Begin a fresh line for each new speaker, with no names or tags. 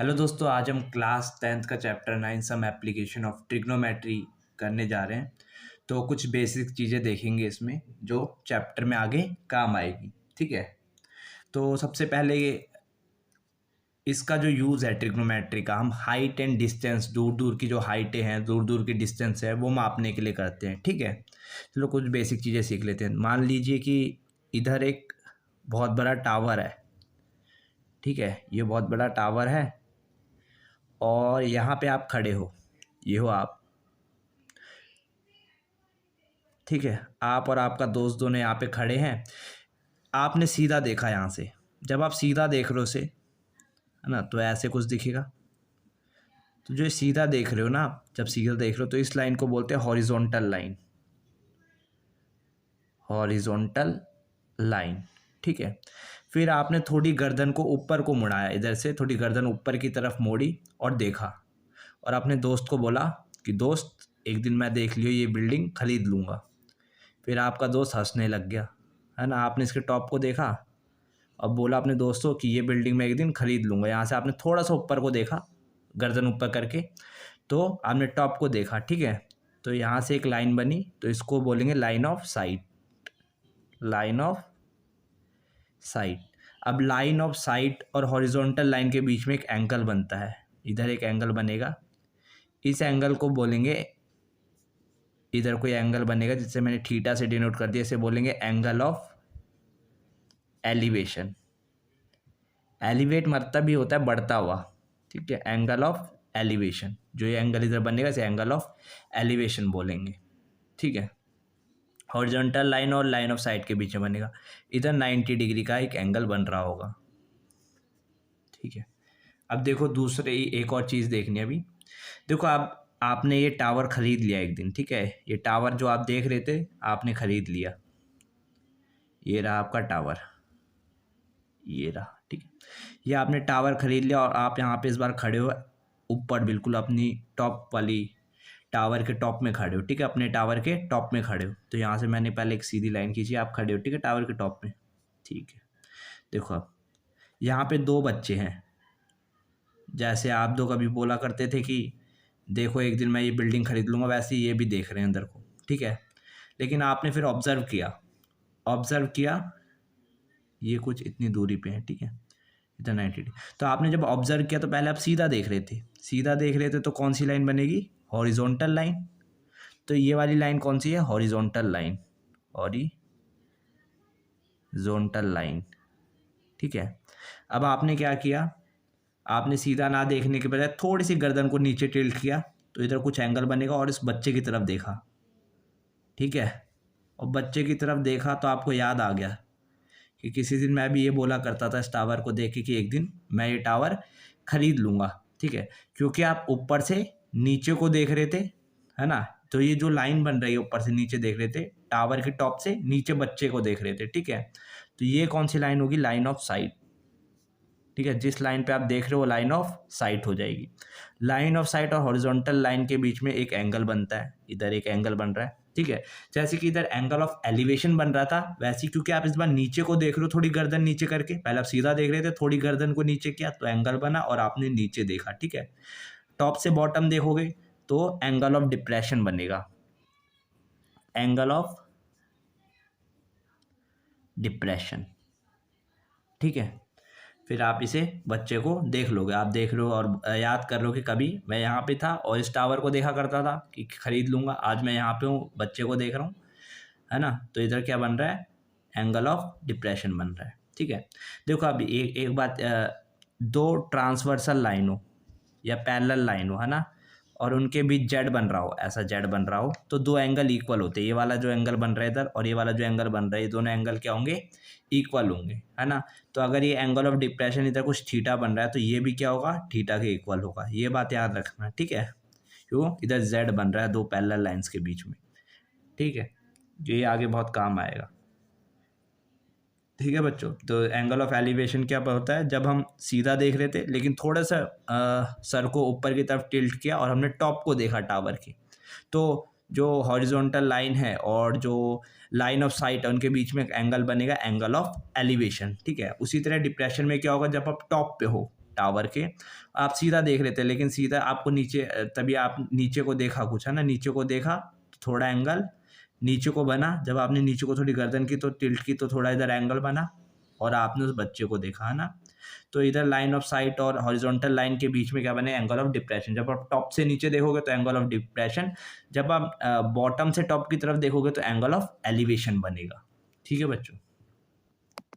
Hello दोस्तों, आज हम क्लास 10th का chapter 9 some application of trigonometry करने जा रहे हैं। तो कुछ बेसिक चीज़ें देखेंगे इसमें जो चैप्टर में आगे काम आएगी। ठीक है, तो सबसे पहले इसका जो यूज़ है ट्रिग्नोमेट्री का, हम हाइट एंड डिस्टेंस, दूर दूर की जो हाइटें हैं, दूर दूर की डिस्टेंस है, वो मापने के लिए करते हैं। ठीक है, चलो कुछ बेसिक चीज़ें सीख लेते हैं। मान लीजिए कि इधर एक बहुत बड़ा टावर है। ठीक है, ये बहुत बड़ा टावर है और यहाँ पे आप खड़े हो, ये हो आप। ठीक है, आप और आपका दोस्त दोनों यहाँ पे खड़े हैं। आपने सीधा देखा यहाँ से, जब आप सीधा देख रहे हो से, है ना, तो ऐसे कुछ दिखेगा। तो जो सीधा देख रहे हो ना, जब सीधा देख रहे हो तो इस लाइन को बोलते हैं हॉरिजॉन्टल लाइन। Horizontal line. ठीक है, फिर आपने थोड़ी गर्दन को ऊपर को मुड़ाया, इधर से थोड़ी गर्दन ऊपर की तरफ मोड़ी और देखा, और अपने दोस्त को बोला कि दोस्त, एक दिन मैं देख लियो ये बिल्डिंग खरीद लूँगा। फिर आपका दोस्त हंसने लग गया, है ना। आपने इसके टॉप को देखा और बोला अपने दोस्तों कि ये बिल्डिंग मैं एक दिन खरीद लूँगा। यहाँ से आपने थोड़ा सा ऊपर को देखा, गर्दन ऊपर करके, तो आपने टॉप को देखा। ठीक है, तो यहाँ से एक लाइन बनी, तो इसको बोलेंगे line of site. Line of site. अब लाइन ऑफ साइट और हॉरिजॉन्टल लाइन के बीच में एक एंगल बनता है, इधर एक एंगल बनेगा। इस एंगल को बोलेंगे, इधर कोई एंगल बनेगा जिससे मैंने थीटा से डिनोट कर दिया, इसे बोलेंगे एंगल ऑफ एलिवेशन। एलिवेट मतलब भी होता है बढ़ता हुआ। ठीक है, एंगल ऑफ एलिवेशन, जो ये एंगल इधर बनेगा इसे एंगल ऑफ एलिवेशन बोलेंगे। ठीक है, हॉरिजॉन्टल लाइन और लाइन ऑफ साइट के बीच में बनेगा, इधर 90 डिग्री का एक एंगल बन रहा होगा। ठीक है, अब देखो दूसरे एक और चीज़ देखनी है अभी। देखो, आप आपने ये टावर खरीद लिया एक दिन। ठीक है, ये टावर जो आप देख रहे थे आपने खरीद लिया, ये रहा आपका टावर, ये रहा। ठीक है, ये आपने टावर खरीद लिया और आप यहाँ पे इस बार खड़े हो ऊपर, बिल्कुल अपनी टॉप वाली टावर के टॉप में खड़े हो। ठीक है, अपने टावर के टॉप में खड़े हो। तो यहाँ से मैंने पहले एक सीधी लाइन खींची, आप खड़े हो। ठीक है, टावर के टॉप में। ठीक है, देखो अब यहाँ पे दो बच्चे हैं। जैसे आप दो कभी बोला करते थे कि देखो एक दिन मैं ये बिल्डिंग खरीद लूँगा, वैसे ही ये भी देख रहे हैं अंदर को। ठीक है, लेकिन आपने फिर ऑब्ज़र्व किया, ऑब्ज़र्व किया, ये कुछ इतनी दूरी पे है। ठीक है, इतना 90 डिग्री। तो आपने जब ऑब्ज़र्व किया तो पहले आप सीधा देख रहे थे, सीधा देख रहे थे, तो कौन सी लाइन बनेगी? Horizontal line. तो ये वाली लाइन कौन सी है? Horizontal line, horizontal line. ठीक है, अब आपने क्या किया, आपने सीधा ना देखने के बजाय थोड़ी सी गर्दन को नीचे टिल्ट किया, तो इधर कुछ एंगल बनेगा, और इस बच्चे की तरफ देखा। ठीक है, और बच्चे की तरफ देखा तो आपको याद आ गया कि किसी दिन मैं भी ये बोला करता था इस टावर को देख के कि एक दिन मैं ये टावर खरीद लूँगा। ठीक है, क्योंकि आप ऊपर से नीचे को देख रहे थे, है ना। तो ये जो लाइन बन रही है, ऊपर से नीचे देख रहे थे, टावर के टॉप से नीचे बच्चे को देख रहे थे। ठीक है, तो ये कौन सी लाइन होगी? Line of site. ठीक है, जिस लाइन पे आप देख रहे हो वो लाइन ऑफ साइट हो जाएगी। लाइन ऑफ साइट और हॉरिजॉन्टल लाइन के बीच में एक एंगल बनता है, इधर एक एंगल बन रहा है। ठीक है, जैसे कि इधर एंगल ऑफ एलिवेशन बन रहा था, वैसे ही क्योंकि आप इस बार नीचे को देख रहे हो, थोड़ी गर्दन नीचे करके, पहले आप सीधा देख रहे थे, थोड़ी गर्दन को नीचे किया तो एंगल बना और आपने नीचे देखा। ठीक है, टॉप से बॉटम देखोगे तो एंगल ऑफ डिप्रेशन बनेगा, एंगल ऑफ डिप्रेशन। ठीक है, फिर आप इसे बच्चे को देख लोगे, आप देख रहे हो और याद कर लो कि कभी मैं यहाँ पे था और इस टावर को देखा करता था कि खरीद लूँगा, आज मैं यहाँ पे हूँ, बच्चे को देख रहा हूँ, है ना। तो इधर क्या बन रहा है? एंगल ऑफ डिप्रेशन बन रहा है। ठीक है, देखो अभी एक एक बात, दो ट्रांसवर्सल लाइन हो या पैरेलल लाइन हो, है ना, और उनके बीच जेड बन रहा हो, ऐसा जेड बन रहा हो, तो दो एंगल इक्वल होते हैं। ये वाला जो एंगल बन रहा है इधर और ये वाला जो एंगल बन रहा है, ये दोनों एंगल क्या होंगे? इक्वल होंगे, है ना। तो अगर ये एंगल ऑफ डिप्रेशन इधर कुछ थीटा बन रहा है तो ये भी क्या होगा? थीटा के इक्वल होगा। ये बात याद रखना। ठीक है, क्यों? इधर जेड बन रहा है दो पैरेलल लाइंस के बीच में। ठीक है, ये आगे बहुत काम आएगा। ठीक है बच्चों, तो एंगल ऑफ एलिवेशन क्या होता है? जब हम सीधा देख रहे थे लेकिन थोड़ा सा सर को ऊपर की तरफ टिल्ट किया और हमने टॉप को देखा टावर की, तो जो हॉरिजॉन्टल लाइन है और जो लाइन ऑफ साइट है उनके बीच में एक एंगल बनेगा, एंगल ऑफ एलिवेशन। ठीक है, उसी तरह डिप्रेशन में क्या होगा? जब आप टॉप पे हो, टावर के, आप सीधा देख लेते, लेकिन सीधा आपको नीचे तभी आप नीचे को देखा कुछ, है ना, नीचे को देखा तो थोड़ा एंगल नीचे को बना, जब आपने नीचे को थोड़ी गर्दन की तो टिल्ट की तो थोड़ा इधर एंगल बना, और आपने उस बच्चे को देखा, है ना। तो इधर लाइन ऑफ साइट और हॉरिजॉन्टल लाइन के बीच में क्या बने, एंगल ऑफ डिप्रेशन। जब आप टॉप से नीचे देखोगे तो एंगल ऑफ डिप्रेशन, जब आप बॉटम से टॉप की तरफ देखोगे तो एंगल ऑफ एलिवेशन बनेगा। ठीक है बच्चों।